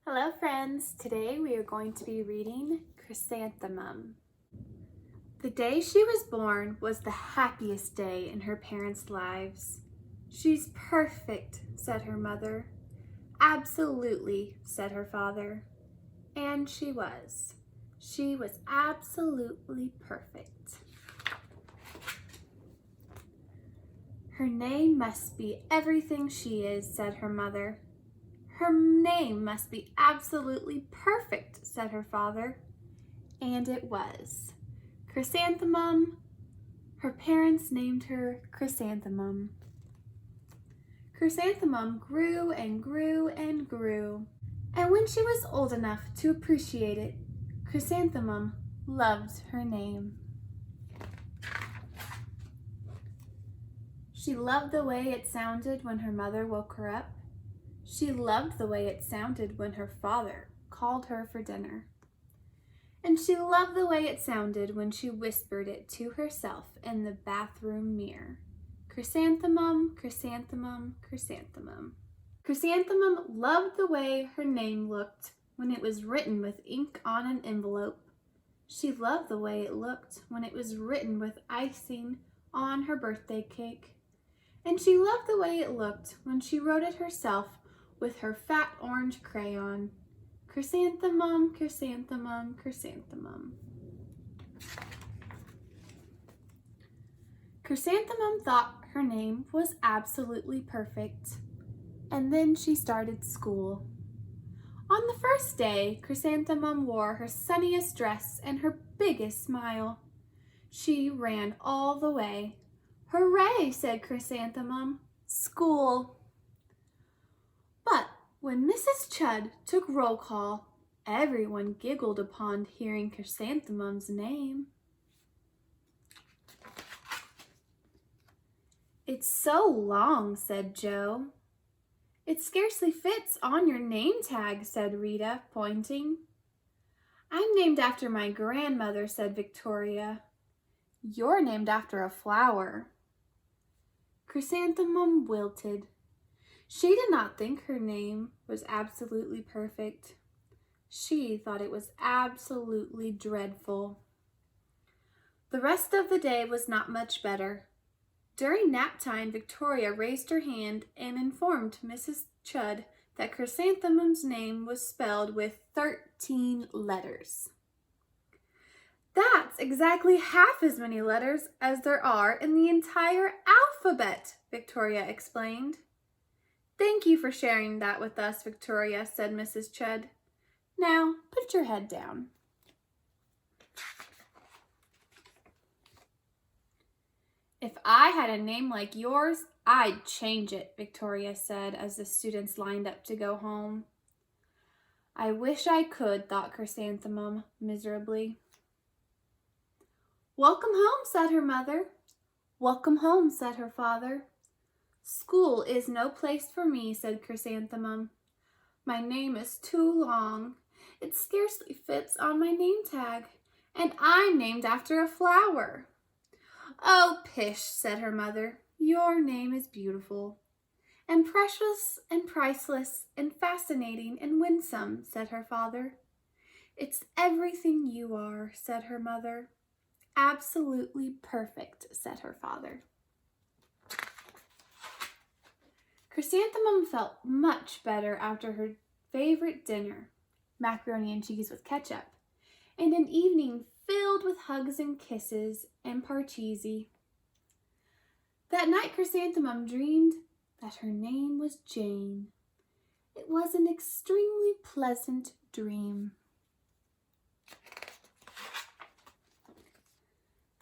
Hello friends, today we are going to be reading Chrysanthemum. The day she was born was the happiest day in her parents' lives. She's perfect, said her mother. Absolutely, said her father. And she was. She was absolutely perfect. Her name must be everything she is, said her mother. Her name must be absolutely perfect, said her father. And it was. Chrysanthemum. Her parents named her Chrysanthemum. Chrysanthemum grew and grew and grew. And when she was old enough to appreciate it, Chrysanthemum loved her name. She loved the way it sounded when her mother woke her up. She loved the way it sounded when her father called her for dinner. And she loved the way it sounded when she whispered it to herself in the bathroom mirror. Chrysanthemum, chrysanthemum, chrysanthemum. Chrysanthemum loved the way her name looked when it was written with ink on an envelope. She loved the way it looked when it was written with icing on her birthday cake. And she loved the way it looked when she wrote it herself with her fat orange crayon. Chrysanthemum, chrysanthemum, chrysanthemum. Chrysanthemum thought her name was absolutely perfect. And then she started school. On the first day, Chrysanthemum wore her sunniest dress and her biggest smile. She ran all the way. Hooray, said Chrysanthemum. School. But when Mrs. Chud took roll call, everyone giggled upon hearing Chrysanthemum's name. It's so long, said Joe. It scarcely fits on your name tag, said Rita, pointing. I'm named after my grandmother, said Victoria. You're named after a flower. Chrysanthemum wilted. She did not think her name was absolutely perfect. She thought it was absolutely dreadful. The rest of the day was not much better. During nap time, Victoria raised her hand and informed Mrs. Chud that Chrysanthemum's name was spelled with 13 letters. That's exactly half as many letters as there are in the entire alphabet, Victoria explained. Thank you for sharing that with us, Victoria, said Mrs. Chud. Now, put your head down. If I had a name like yours, I'd change it, Victoria said as the students lined up to go home. I wish I could, thought Chrysanthemum miserably. Welcome home, said her mother. Welcome home, said her father. School is no place for me, said Chrysanthemum. My name is too long. It scarcely fits on my name tag, and I'm named after a flower. Oh, pish, said her mother. Your name is beautiful, and precious, and priceless, and fascinating, and winsome, said her father. It's everything you are, said her mother. Absolutely perfect, said her father. Chrysanthemum felt much better after her favorite dinner, macaroni and cheese with ketchup, and an evening filled with hugs and kisses and parcheesi. That night Chrysanthemum dreamed that her name was Jane. It was an extremely pleasant dream.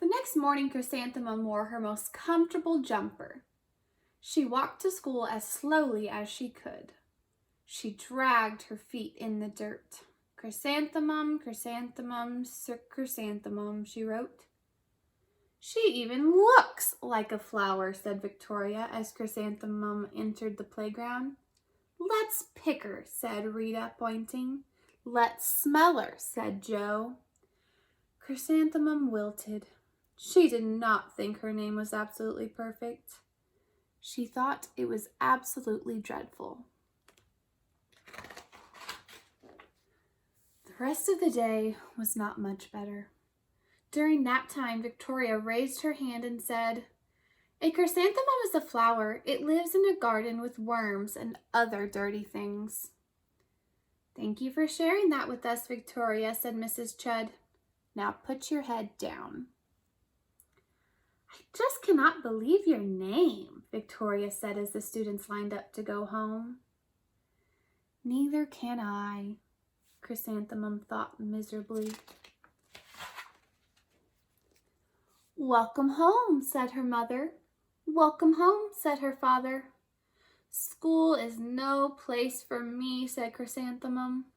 The next morning Chrysanthemum wore her most comfortable jumper. She walked to school as slowly as she could. She dragged her feet in the dirt. Chrysanthemum, chrysanthemum, chrysanthemum, she wrote. She even looks like a flower, said Victoria as Chrysanthemum entered the playground. Let's pick her, said Rita, pointing. Let's smell her, said Joe. Chrysanthemum wilted. She did not think her name was absolutely perfect. She thought it was absolutely dreadful. rest of the day was not much better. During nap time, Victoria raised her hand and said, "A chrysanthemum is a flower. It lives in a garden with worms and other dirty things." "Thank you for sharing that with us, Victoria," said Mrs. Chud. "Now put your head down." "I just cannot believe your name," Victoria said as the students lined up to go home. "Neither can I," Chrysanthemum thought miserably. "Welcome home," said her mother. "Welcome home," said her father. "School is no place for me," said Chrysanthemum.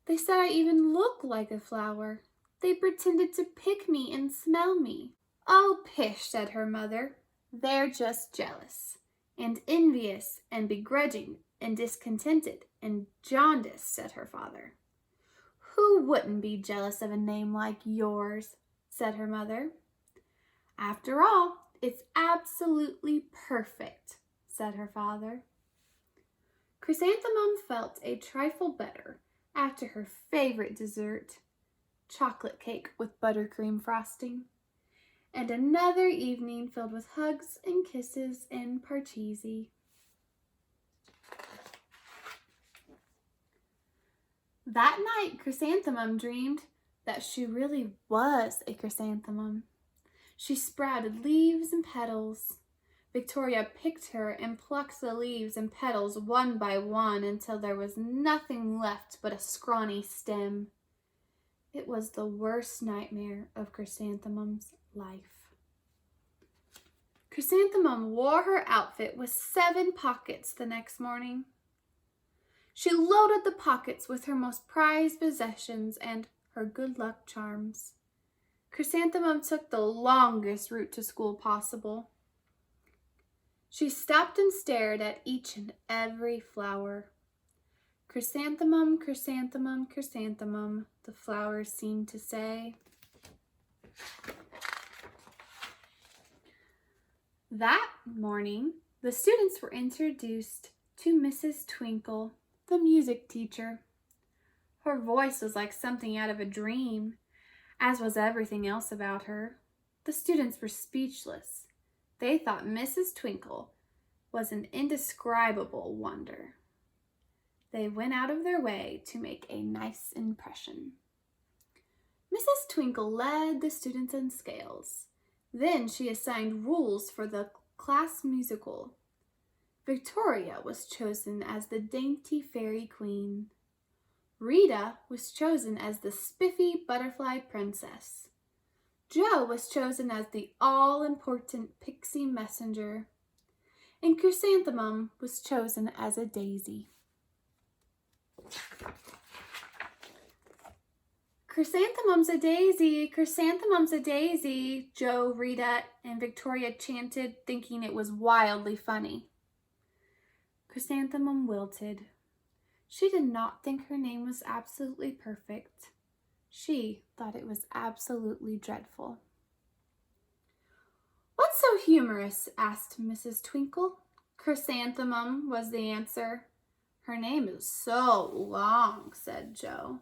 "They said I even look like a flower. They pretended to pick me and smell me." "Oh, pish," said her mother. "They're just jealous, and envious, and begrudging, and discontented, and jaundiced," said her father. "Who wouldn't be jealous of a name like yours?" said her mother. "After all, it's absolutely perfect," said her father. Chrysanthemum felt a trifle better after her favorite dessert, chocolate cake with buttercream frosting, and another evening filled with hugs and kisses and parcheesi. That night, Chrysanthemum dreamed that she really was a chrysanthemum. She sprouted leaves and petals. Victoria picked her and plucked the leaves and petals one by one until there was nothing left but a scrawny stem. It was the worst nightmare of Chrysanthemum's life. Chrysanthemum wore her outfit with 7 pockets the next morning. She loaded the pockets with her most prized possessions and her good luck charms. Chrysanthemum took the longest route to school possible. She stopped and stared at each and every flower. "Chrysanthemum, chrysanthemum, chrysanthemum," the flowers seemed to say. That morning, the students were introduced to Mrs. Twinkle, the music teacher. Her voice was like something out of a dream, as was everything else about her. The students were speechless. They thought Mrs. Twinkle was an indescribable wonder. They went out of their way to make a nice impression. Mrs. Twinkle led the students in scales. Then she assigned rules for the class musical. Victoria was chosen as the dainty fairy queen. Rita was chosen as the spiffy butterfly princess. Jo was chosen as the all-important pixie messenger. And Chrysanthemum was chosen as a daisy. "Chrysanthemum's a daisy, chrysanthemum's a daisy," Jo, Rita, and Victoria chanted, thinking it was wildly funny. Chrysanthemum wilted. She did not think her name was absolutely perfect. She thought it was absolutely dreadful. "What's so humorous?" asked Mrs. Twinkle. "Chrysanthemum," was the answer. "Her name is so long," said Jo.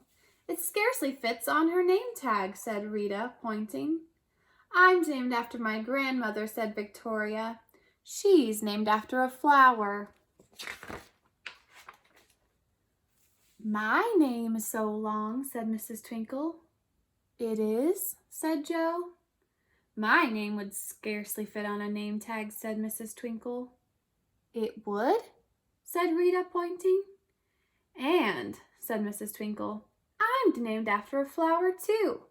"It scarcely fits on her name tag," said Rita, pointing. "I'm named after my grandmother," said Victoria. "She's named after a flower." "My name is so long," said Mrs. Twinkle. "It is?" said Jo. "My name would scarcely fit on a name tag," said Mrs. Twinkle. "It would?" said Rita, pointing. "And," said Mrs. Twinkle, "I'm named after a flower too."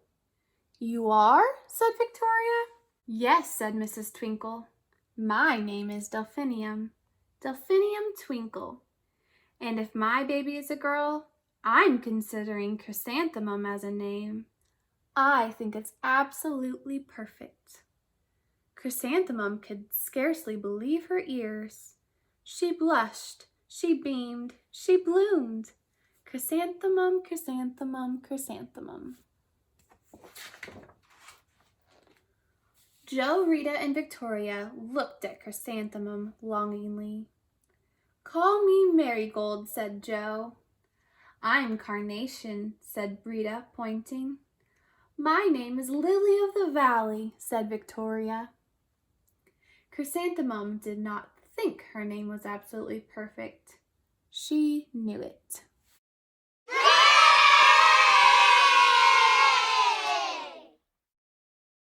"You are?" said Victoria. "Yes," said Mrs. Twinkle. "My name is Delphinium, Delphinium Twinkle. And if my baby is a girl, I'm considering Chrysanthemum as a name. I think it's absolutely perfect." Chrysanthemum could scarcely believe her ears. She blushed, she beamed, she bloomed. Chrysanthemum, chrysanthemum, chrysanthemum. Jo, Rita, and Victoria looked at Chrysanthemum longingly. "Call me Marigold," said Jo. I'm Carnation, said Brita, pointing. My name is Lily of the Valley, said Victoria. Chrysanthemum did not think her name was absolutely perfect. She knew it.